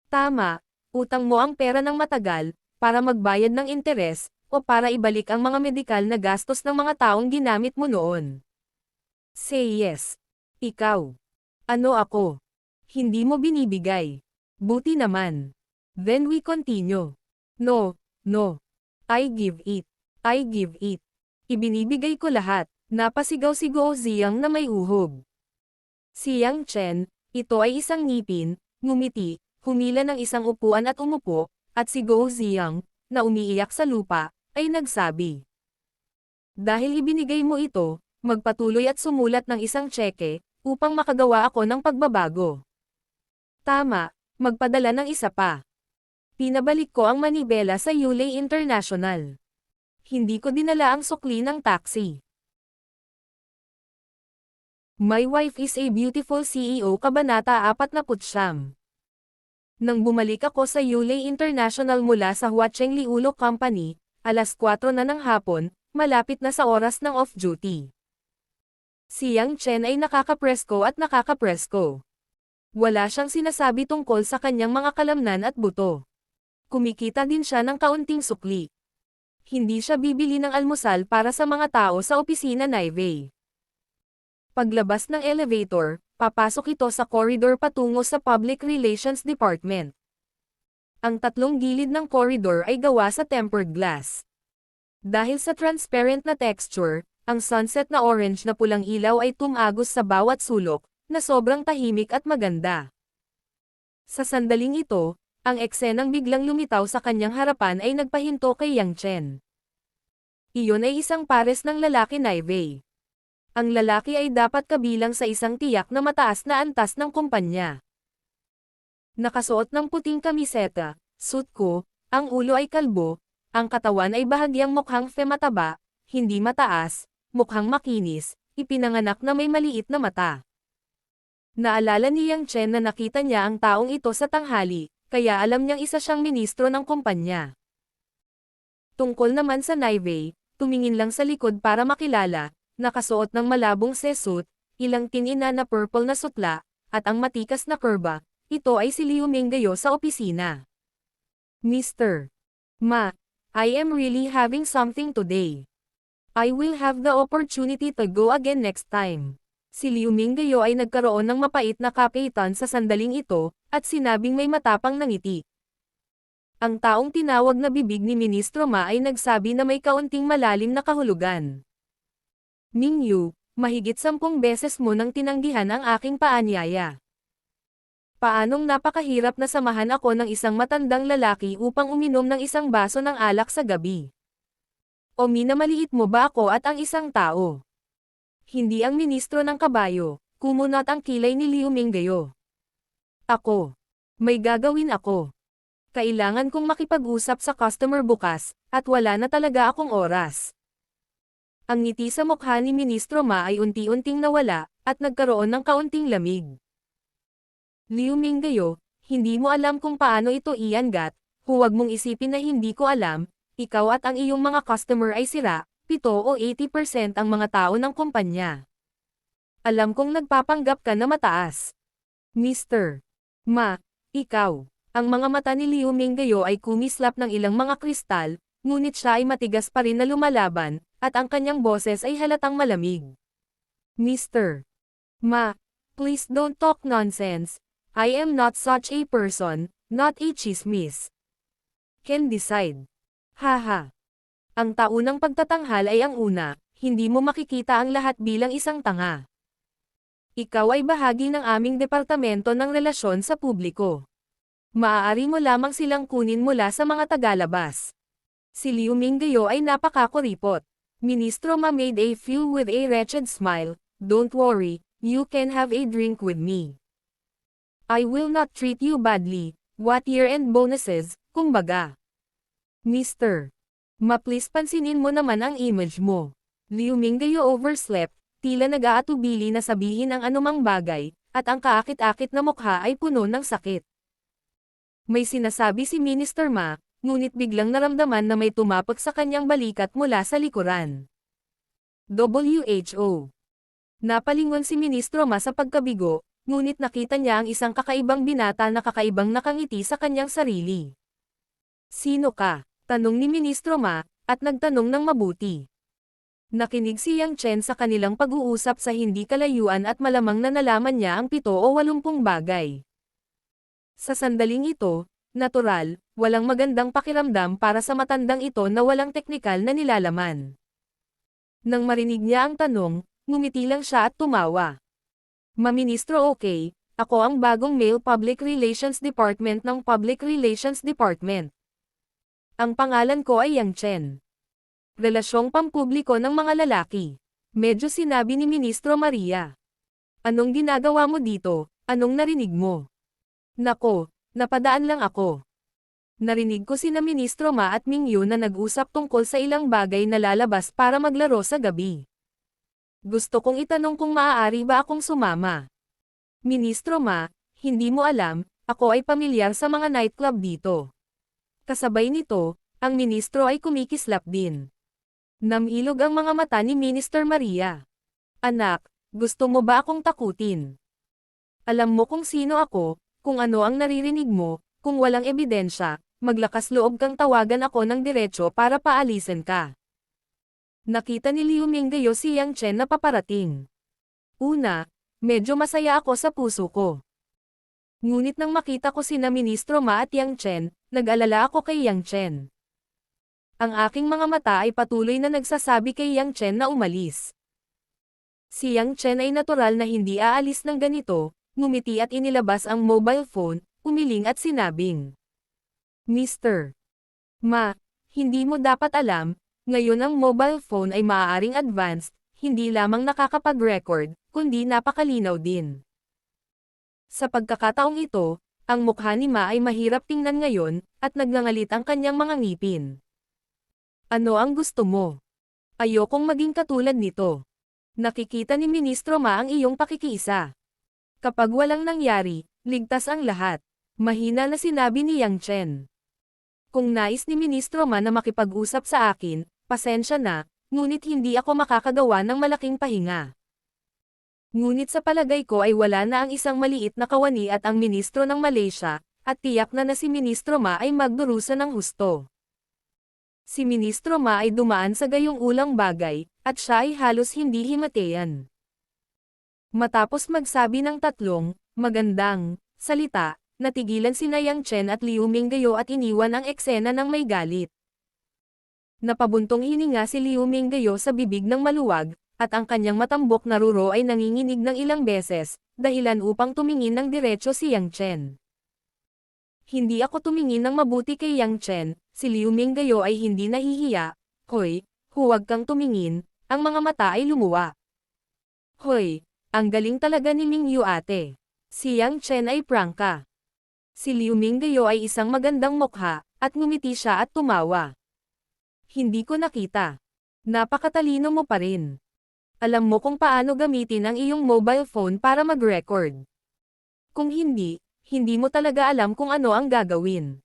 A: Tama, utang mo ang pera ng matagal, para magbayad ng interes, o para ibalik ang mga medikal na gastos ng mga taong ginamit mo noon. Say yes. Ikaw. Ano ako? Hindi mo binibigay. Buti naman. Then we continue. No. I give it. Ibinibigay ko lahat. Napasigaw si Guo Ziyang na may uhog. Si Yang Chen, ito ay isang ngipin, ngumiti, humila ng isang upuan at umupo, at si Guo Ziyang, na umiiyak sa lupa, ay nagsabi. Dahil ibinigay mo ito, magpatuloy at sumulat ng isang tseke, upang makagawa ako ng pagbabago. Tama, magpadala ng isa pa. Pinabalik ko ang manibela sa Yulay International. Hindi ko dinala ang sukli ng taxi. My Wife is a Beautiful CEO Kabanata 49. Nang bumalik ako sa Yulay International mula sa Huacheng Liulo Company, alas 4 na ng hapon, malapit na sa oras ng off-duty. Si Yang Chen ay nakakapresko at nakakapresko. Wala siyang sinasabi tungkol sa kanyang mga kalamnan at buto. Kumikita din siya ng kaunting sukli. Hindi siya bibili ng almusal para sa mga tao sa opisina Naivey. Paglabas ng elevator, papasok ito sa corridor patungo sa Public Relations Department. Ang tatlong gilid ng corridor ay gawa sa tempered glass. Dahil sa transparent na texture, ang sunset na orange na pulang ilaw ay tumagos sa bawat sulok, na sobrang tahimik at maganda. Sa sandaling ito, ang eksenang biglang lumitaw sa kanyang harapan ay nagpahinto kay Yang Chen. Iyon ay isang pares ng lalaki Naivey. Ang lalaki ay dapat kabilang sa isang tiyak na mataas na antas ng kumpanya. Nakasuot ng puting kamiseta, suit ko, ang ulo ay kalbo, ang katawan ay bahagyang mukhang femataba, hindi mataas, mukhang makinis, ipinanganak na may maliit na mata. Naalala ni Yang Chen na nakita niya ang taong ito sa tanghali, kaya alam niyang isa siyang ministro ng kumpanya. Tungkol naman sa Naivey, tumingin lang sa likod para makilala, nakasuot ng malabong suit, ilang tinina na purple na sutla, at ang matikas na kurba, ito ay si Liu Minggayo sa opisina. Mr. Ma, I am really having something today. I will have the opportunity to go again next time. Si Liu Minggayo ay nagkaroon ng mapait na kapitan sa sandaling ito, at sinabing may matapang na ngiti. Ang taong tinawag na bibig ni Ministro Ma ay nagsabi na may kaunting malalim na kahulugan. Mingyu, mahigit 10 beses mo nang tinanggihan ang aking paanyaya. Paanong napakahirap na samahan ako ng isang matandang lalaki upang uminom ng isang baso ng alak sa gabi. O minamaliit mo ba ako at ang isang tao? Hindi ang ministro ng kabayo, kumunot ang kilay ni Liu Minggayo. Ako. May gagawin ako. Kailangan kong makipag-usap sa customer bukas, at wala na talaga akong oras. Ang ngiti sa mukha ni Ministro Ma ay unti-unting nawala, at nagkaroon ng kaunting lamig. Liu Minggayo, hindi mo alam kung paano ito iangat, huwag mong isipin na hindi ko alam, ikaw at ang iyong mga customer ay sira, 7 o 80% ang mga tao ng kumpanya. Alam kong nagpapanggap ka na mataas. Mr. Ma, ikaw. Ang mga mata ni Liu Minggayo ay kumislap ng ilang mga kristal, ngunit siya ay matigas pa rin na lumalaban, at ang kanyang boses ay halatang malamig. Mr. Ma, please don't talk nonsense. I am not such a person, not a chismis. Can decide. Haha. Ang taunang pagtatanghal ay ang una, hindi mo makikita ang lahat bilang isang tanga. Ikaw ay bahagi ng aming departamento ng relasyon sa publiko. Maaari mo lamang silang kunin mula sa mga tagalabas. Si Liu Minggayo ay napakakuripot. Ministro Ma made a few with a wretched smile, don't worry, you can have a drink with me. I will not treat you badly, what year-end bonuses, kumbaga. Mr. Ma please pansinin mo naman ang image mo. Liu Minggayo overslept, tila nag-aatubili na sabihin ang anumang bagay, at ang kaakit-akit na mukha ay puno ng sakit. May sinasabi si Minister Ma, ngunit biglang naramdaman na may tumapak sa kanyang balikat mula sa likuran. WHO. Napalingon si Ministro Ma sa pagkabigo, ngunit nakita niya ang isang kakaibang binata na kakaibang nakangiti sa kanyang sarili. Sino ka? Tanong ni Ministro Ma, at nagtanong ng mabuti. Nakinig si Yang Chen sa kanilang pag-uusap sa hindi kalayuan at malamang na nalaman niya ang 7 o 80 bagay. Sa sandaling ito, natural, walang magandang pakiramdam para sa matandang ito na walang teknikal na nilalaman. Nang marinig niya ang tanong, ngumiti lang siya at tumawa. Maministro okay, ako ang bagong Male Public Relations Department ng Public Relations Department. Ang pangalan ko ay Yang Chen. Relasyong pampubliko ng mga lalaki. Medyo sinabi ni Ministro Maria. Anong ginagawa mo dito? Anong narinig mo? Nako, napadaan lang ako. Narinig ko sina Ministro Ma at Mingyu na nag-usap tungkol sa ilang bagay na lalabas para maglaro sa gabi. Gusto kong itanong kung maaari ba akong sumama. Ministro Ma, hindi mo alam, ako ay pamilyar sa mga nightclub dito. Kasabay nito, ang ministro ay kumikislap din. Namilog ang mga mata ni Minister Maria. Anak, gusto mo ba akong takutin? Alam mo kung sino ako, kung ano ang naririnig mo, kung walang ebidensya, maglakas loob kang tawagan ako ng diretso para paalisin ka. Nakita ni Liu Minggayo si Yang Chen na paparating. Una, medyo masaya ako sa puso ko. Ngunit nang makita ko sina Ministro Ma at Yang Chen, nag-alala ako kay Yang Chen. Ang aking mga mata ay patuloy na nagsasabi kay Yang Chen na umalis. Si Yang Chen ay natural na hindi aalis ng ganito, ngumiti at inilabas ang mobile phone, umiling at sinabing, Mr. Ma, hindi mo dapat alam, ngayon ang mobile phone ay maaaring advanced, hindi lamang nakakapag-record, kundi napakalinaw din. Sa pagkakataong ito, ang mukha ni Ma ay mahirap tingnan ngayon, at nagngangalit ang kanyang mga ngipin. Ano ang gusto mo? Ayokong maging katulad nito. Nakikita ni Ministro Ma ang iyong pakikiisa. Kapag walang nangyari, ligtas ang lahat. Mahina na sinabi ni Yang Chen. Kung nais ni Ministro Ma na makipag-usap sa akin, pasensya na, ngunit hindi ako makakagawa ng malaking pahinga. Ngunit sa palagay ko ay wala na ang isang maliit na kawani at ang ministro ng Malaysia, at tiyak na si Ministro Ma ay magdurusa ng husto. Si Ministro Ma ay dumaan sa gayong ulang bagay, at siya ay halos hindi himatayan. Matapos magsabi ng tatlong, magandang, salita, natigilan sina Yang Chen at Liu Minggayo at iniwan ang eksena ng may galit. Napabuntong hininga si Liu Minggayo sa bibig ng maluwag, at ang kanyang matambok na ruro ay nanginginig ng ilang beses, dahilan upang tumingin ng diretso si Yang Chen. Hindi ako tumingin ng mabuti kay Yang Chen, si Liu Minggayo ay hindi nahihiya. Hoy, huwag kang tumingin, ang mga mata ay lumuwa. Hoy, ang galing talaga ni Mingyu ate. Si Yang Chen ay prangka. Si Liu Minggayo ay isang magandang mukha, at ngumiti siya at tumawa. Hindi ko nakita. Napakatalino mo pa rin. Alam mo kung paano gamitin ang iyong mobile phone para mag-record. Kung hindi, hindi mo talaga alam kung ano ang gagawin.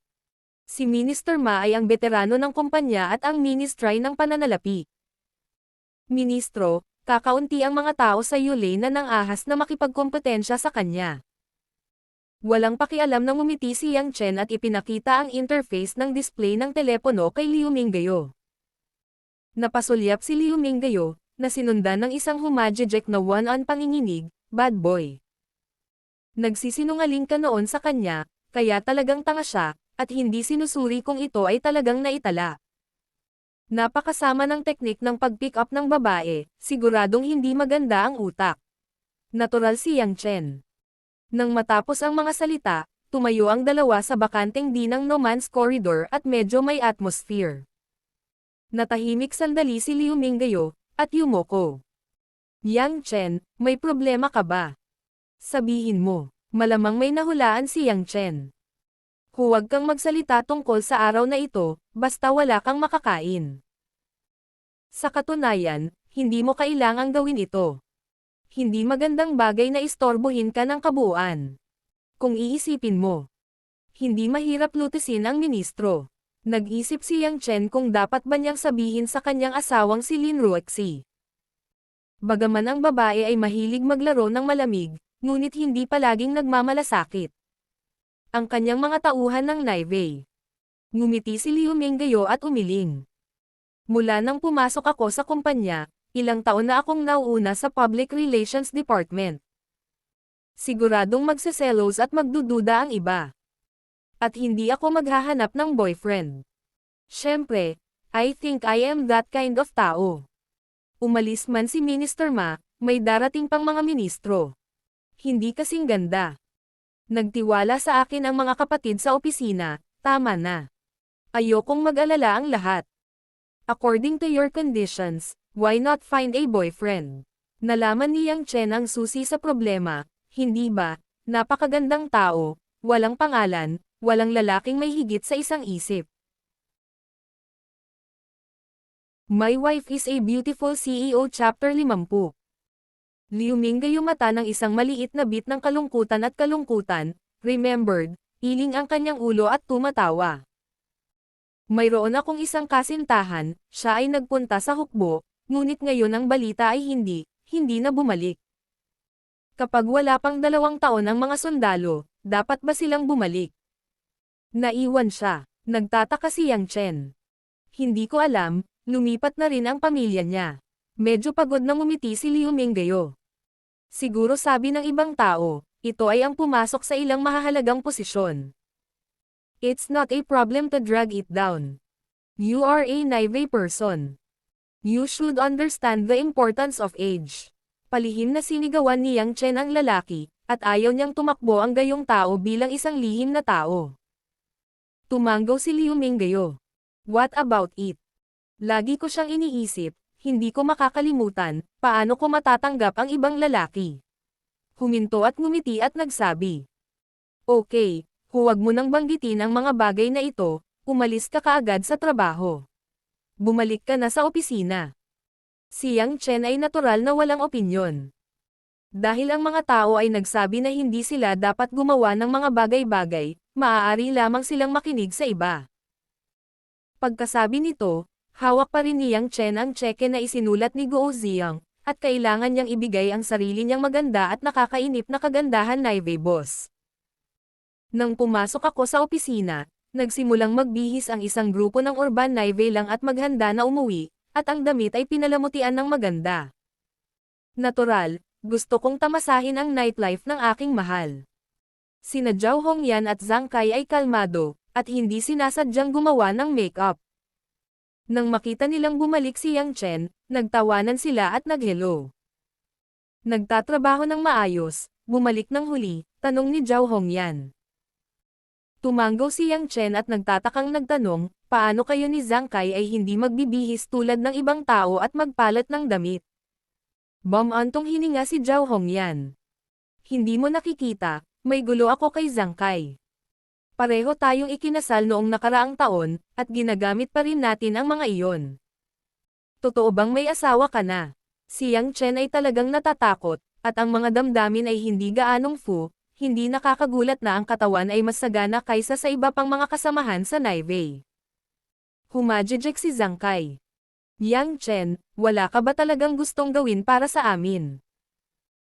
A: Si Minister Ma ay ang veterano ng kumpanya at ang ministry ng pananalapi. Ministro, kakaunti ang mga tao sa Yulin na nang ahas na makipagkompetensya sa kanya. Walang pakialam na ngumiti si Yang Chen at ipinakita ang interface ng display ng telepono kay Liu Minggayo. Napasulyap si Liu Minggayo, na sinundan ng isang humajejek na one-on panginginig, bad boy. Nagsisinungaling ka noon sa kanya, kaya talagang tanga siya, at hindi sinusuri kung ito ay talagang naitala. Napakasama ng teknik ng pag-pick up ng babae, siguradong hindi maganda ang utak. Natural si Yang Chen. Nang matapos ang mga salita, tumayo ang dalawa sa bakanteng dinang no man's corridor at medyo may atmosphere. Natahimik sandali si Liu Minggayo, at yumoko. Yang Chen, may problema ka ba? Sabihin mo, malamang may nahulaan si Yang Chen. Huwag kang magsalita tungkol sa araw na ito, basta wala kang makakain. Sa katunayan, hindi mo kailangang gawin ito. Hindi magandang bagay na istorbohin ka ng kabuuan. Kung iisipin mo, hindi mahirap lutisin ang ministro. Nag-isip si Yang Chen kung dapat ba niyang sabihin sa kanyang asawang si Lin Ruexi. Bagaman ang babae ay mahilig maglaro ng malamig, ngunit hindi palaging nagmamalasakit. Ang kanyang mga tauhan ng Naivey. Ngumiti si Liu Minggayo at umiling. Mula nang pumasok ako sa kumpanya, ilang taon na akong nauuna sa Public Relations Department. Siguradong magseselos at magdududa ang iba. At hindi ako maghahanap ng boyfriend. Siyempre, I think I am that kind of tao. Umalis man si Minister Ma, may darating pang mga ministro. Hindi kasing ganda. Nagtiwala sa akin ang mga kapatid sa opisina, tama na. Ayokong mag-alala ang lahat. According to your conditions, Why not find a boyfriend? Nalaman ni Yang Chen ang susi sa problema, hindi ba? Napakagandang tao, walang pangalan, walang lalaking may higit sa isang isip. My Wife is a Beautiful CEO Chapter 50. Liu Mingay mata ng isang maliit na bit ng kalungkutan at kalungkutan, remembered, iling ang kanyang ulo at tumatawa. Mayroon akong isang kasintahan, siya ay nagpunta sa hukbo, ngunit ngayon ang balita ay hindi na bumalik. Kapag wala pang 2 taon ang mga sundalo, dapat ba silang bumalik? Naiwan siya. Nagtataka si Yang Chen. Hindi ko alam, lumipat na rin ang pamilya niya. Medyo pagod na ngumiti si Liu Minggayo. Siguro sabi ng ibang tao, ito ay ang pumasok sa ilang mahahalagang posisyon. It's not a problem to drag it down. You are a naive person. You should understand the importance of age. Palihim na sinigawan ni Yang Chen ang lalaki, at ayaw niyang tumakbo ang gayong tao bilang isang lihim na tao. Tumanggaw si Liu Minggayo. What about it? Lagi ko siyang iniisip, hindi ko makakalimutan, paano ko matatanggap ang ibang lalaki. Huminto at ngumiti at nagsabi. Okay, huwag mo nang banggitin ang mga bagay na ito, umalis ka kaagad sa trabaho. Bumalik ka na sa opisina. Si Yang Chen ay natural na walang opinyon. Dahil ang mga tao ay nagsabi na hindi sila dapat gumawa ng mga bagay-bagay, maaari lamang silang makinig sa iba. Pagkasabi nito, hawak pa rin ni Yang Chen ang tseke na isinulat ni Guo Ziyang, at kailangan niyang ibigay ang sarili niyang maganda at nakakainip na kagandahan naive boss. Nang pumasok ako sa opisina, nagsimulang magbihis ang isang grupo ng urban naive lang at maghanda na umuwi, at ang damit ay pinalamutian ng maganda. Natural, gusto kong tamasahin ang nightlife ng aking mahal. Sina Zhao Hongyan at Zhang Kai ay kalmado, at hindi sinasadyang gumawa ng makeup. Nang makita nilang bumalik si Yang Chen, nagtawanan sila at nag-hello. Nagtatrabaho ng maayos, bumalik ng huli, tanong ni Zhao Hongyan. Tumanggaw si Yang Chen at nagtatakang nagtanong, paano kayo ni Zhang Kai ay hindi magbibihis tulad ng ibang tao at magpalat ng damit? Bumantong hininga si Zhao Hongyan. Hindi mo nakikita, may gulo ako kay Zhang Kai. Pareho tayong ikinasal noong nakaraang taon, at ginagamit pa rin natin ang mga iyon. Totoo bang may asawa ka na? Si Yang Chen ay talagang natatakot, at ang mga damdamin ay hindi gaanong hindi nakakagulat na ang katawan ay mas sagana kaysa sa iba pang mga kasamahan sa naive. Humajijek si Zhang Kai. Yang Chen, wala ka ba talagang gustong gawin para sa amin?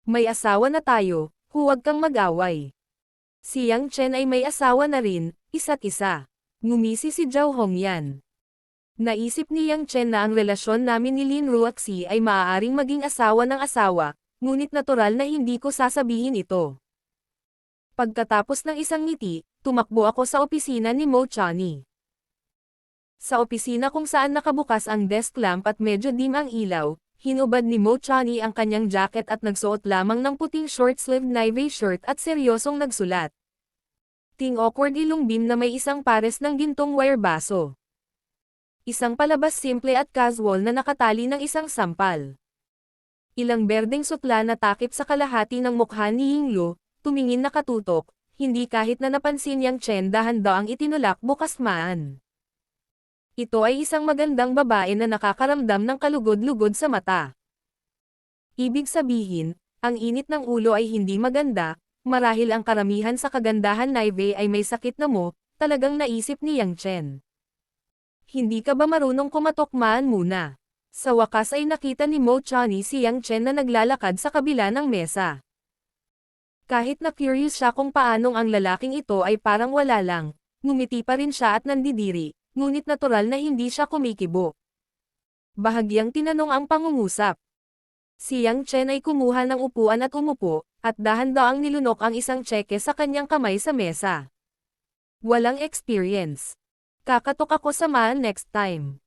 A: May asawa na tayo, huwag kang mag-away. Si Yang Chen ay may asawa na rin, isa't isa. Ngumisi si Zhao Hongyan. Naisip ni Yang Chen na ang relasyon namin ni Lin Ruoxi ay maaaring maging asawa ng asawa, ngunit natural na hindi ko sasabihin ito. Pagkatapos ng isang ngiti, tumakbo ako sa opisina ni Mo Chani. Sa opisina kung saan nakabukas ang desk lamp at medyo dim ang ilaw, hinubad ni Mo Chani ang kanyang jacket at nagsuot lamang ng puting short-sleeved navy shirt at seryosong nagsulat. Ting awkward ilong beam na may isang pares ng gintong wire baso. Isang palabas simple at casual na nakatali ng isang sampal. Ilang berdeng sutla na takip sa kalahati ng mukha ni Yinglu, tumingin nakatutok, hindi kahit na napansin Yang Chen dahan-daang itinulak bukas maan. Ito ay isang magandang babae na nakakaramdam ng kalugod-lugod sa mata. Ibig sabihin, ang init ng ulo ay hindi maganda, marahil ang karamihan sa kagandahan naive ay may sakit na mo, talagang naisip ni Yang Chen. Hindi ka ba marunong kumatokmaan muna? Sa wakas ay nakita ni Mo Chani si Yang Chen na naglalakad sa kabila ng mesa. Kahit na curious siya kung paanong ang lalaking ito ay parang wala lang, ngumiti pa rin siya at nandidiri, ngunit natural na hindi siya kumikibo. Bahagyang tinanong ang pangungusap. Si Yang Chen ay kumuha ng upuan at umupo, at dahan-daang nilunok ang isang tseke sa kanyang kamay sa mesa. Walang experience. Kakatok ako sa maan next time.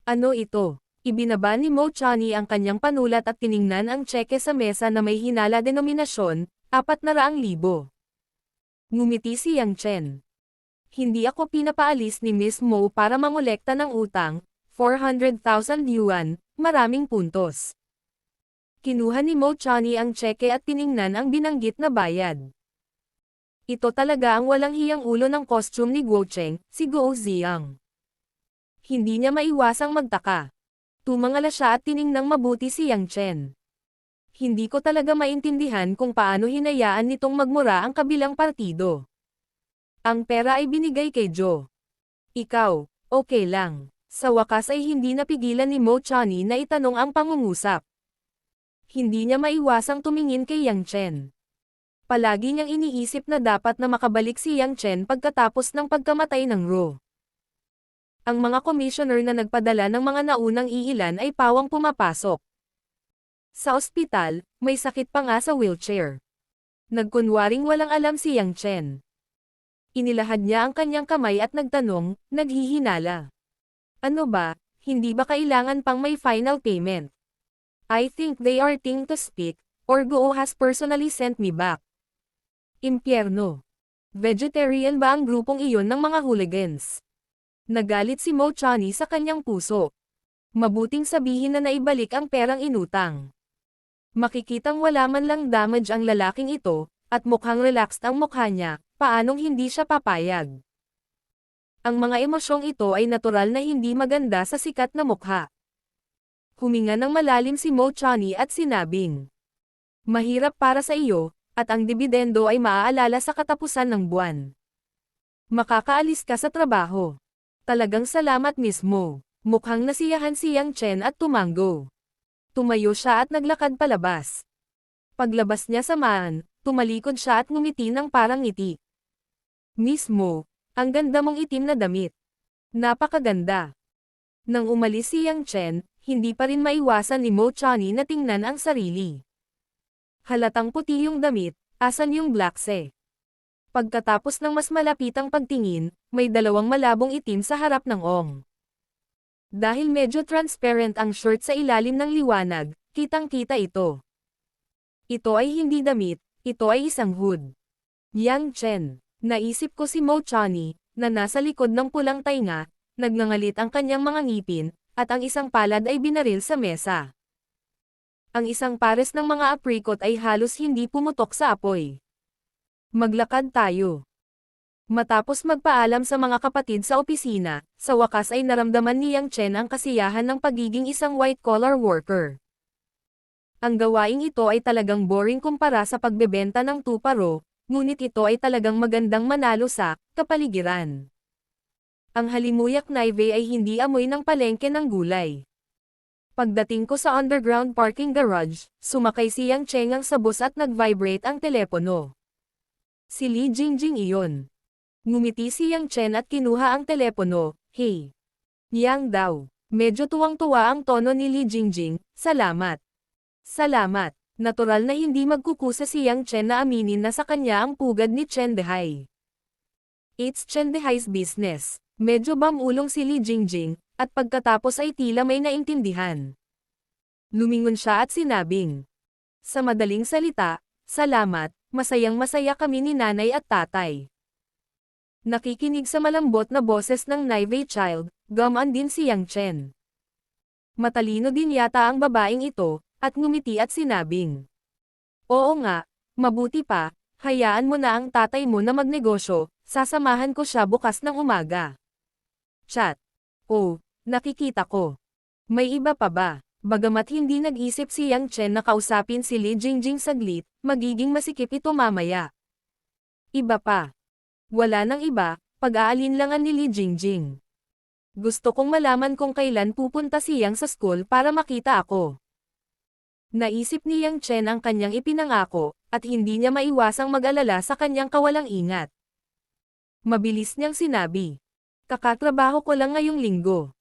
A: Ano ito? Ibinaba ni Mo Chani ang kanyang panulat at tiningnan ang tseke sa mesa na may hinala denominasyon, 400,000. Ngumiti si Yang Chen. Hindi ako pinapaalis ni Miss Mo para mangolekta ng utang, 400,000 yuan, maraming puntos. Kinuha ni Mo Chani ang tseke at tiningnan ang binanggit na bayad. Ito talaga ang walang hiyang ulo ng costume ni Guo Cheng, si Guo Ziyang. Hindi niya maiwasang magtaka. Tumangala siya at tiningnang mabuti si Yang Chen. Hindi ko talaga maintindihan kung paano hinayaan nitong magmura ang kabilang partido. Ang pera ay binigay kay Joe. Ikaw, okay lang. Sa wakas ay hindi napigilan ni Mo Chani na itanong ang pangungusap. Hindi niya maiwasang tumingin kay Yang Chen. Palagi niyang iniisip na dapat na makabalik si Yang Chen pagkatapos ng pagkamatay ng Ro. Ang mga commissioner na nagpadala ng mga naunang iilan ay pawang pumapasok. Sa ospital, may sakit pa nga sa wheelchair. Nagkunwaring walang alam si Yang Chen. Inilahad niya ang kanyang kamay at nagtanong, naghihinala. Ano ba, hindi ba kailangan pang may final payment? I think they are ting to speak, or Guo has personally sent me back. Impyerno. Vegetarian ba ang grupong iyon ng mga hooligans? Nagalit si Mo Chani sa kanyang puso. Mabuting sabihin na naibalik ang perang inutang. Makikitang wala man lang damage ang lalaking ito, at mukhang relaxed ang mukha niya, paanong hindi siya papayag? Ang mga emosyong ito ay natural na hindi maganda sa sikat na mukha. Huminga ng malalim si Mo Chani at sinabing, mahirap para sa iyo, at ang dibidendo ay maaalala sa katapusan ng buwan. Makakaalis ka sa trabaho. Talagang salamat mismo. Mukhang nasiyahan si Yang Chen at tumango. Tumayo siya at naglakad palabas. Paglabas niya sa maan, tumalikod siya at ngumiti ng parang ngiti. Mismo, ang ganda mong itim na damit. Napakaganda. Nang umalis si Yang Chen, hindi pa rin maiwasan ni Mo Chani na tingnan ang sarili. Halatang puti yung damit, asan yung blackse? Pagkatapos ng mas malapitang pagtingin, may dalawang malabong itim sa harap ng ong. Dahil medyo transparent ang shirt sa ilalim ng liwanag, kitang-kita ito. Ito ay hindi damit, ito ay isang hood. Yang Chen, naisip ko si Mo Chani, na nasa likod ng pulang tainga, nagngangalit ang kanyang mga ngipin, at ang isang palad ay binaril sa mesa. Ang isang pares ng mga apricot ay halos hindi pumutok sa apoy. Maglakad tayo. Matapos magpaalam sa mga kapatid sa opisina, sa wakas ay naramdaman ni Yang Chen ang kasiyahan ng pagiging isang white-collar worker. Ang gawaing ito ay talagang boring kumpara sa pagbebenta ng tuparo, ngunit ito ay talagang magandang manalo sa kapaligiran. Ang halimuyak Naive ay hindi amoy ng palengke ng gulay. Pagdating ko sa underground parking garage, sumakay si Yang Chen sa bus at nag-vibrate ang telepono. Si Li Jingjing iyon. Ngumiti si Yang Chen at kinuha ang telepono, hey. Yang daw. Medyo tuwang-tuwa ang tono ni Li Jingjing, salamat. Salamat. Natural na hindi magkukusa si Yang Chen na aminin na sa kanya ang pugad ni Chen Dehai. It's Chen Dehai's business. Medyo bamulong si Li Jingjing, at pagkatapos ay tila may naintindihan. Lumingon siya at sinabing, sa madaling salita, salamat, masayang-masaya kami ni nanay at tatay. Nakikinig sa malambot na boses ng Naive child, gumaan din si Yang Chen. Matalino din yata ang babaeng ito, at ngumiti at sinabing, oo nga, mabuti pa, hayaan mo na ang tatay mo na magnegosyo, sasamahan ko siya bukas ng umaga. Chat. Oh, nakikita ko. May iba pa ba? Bagamat hindi nag-isip si Yang Chen na kausapin si Li Jingjing saglit, magiging masikip ito mamaya. Iba pa. Wala nang iba, pag-aalinlangan ni Li Jingjing. Gusto kong malaman kung kailan pupunta si Yang sa school para makita ako. Naisip ni Yang Chen ang kanyang ipinangako, at hindi niya maiwasang mag-alala sa kanyang kawalang ingat. Mabilis niyang sinabi. Kakatrabaho ko lang ngayong linggo.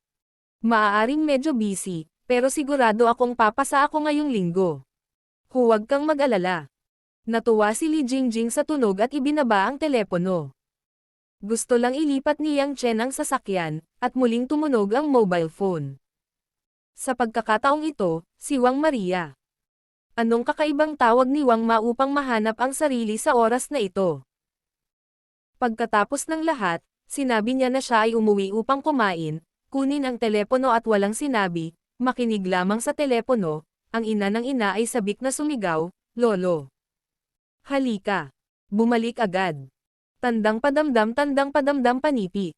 A: Maaaring medyo busy, pero sigurado akong papasa ako ngayong linggo. Huwag kang mag-alala. Natuwa si Li Jingjing sa tunog at ibinaba ang telepono. Gusto lang ilipat ni Yang Chen ang sasakyan, at muling tumunog ang mobile phone. Sa pagkakataong ito, si Wang Maria. Anong kakaibang tawag ni Wang Ma upang mahanap ang sarili sa oras na ito? Pagkatapos ng lahat, sinabi niya na siya ay umuwi upang kumain, kunin ang telepono at walang sinabi, Makinig lamang sa telepono, ang ina ng ina ay sabik na sumigaw, "Lolo! Halika! Bumalik agad! Tandang padamdam panipi!"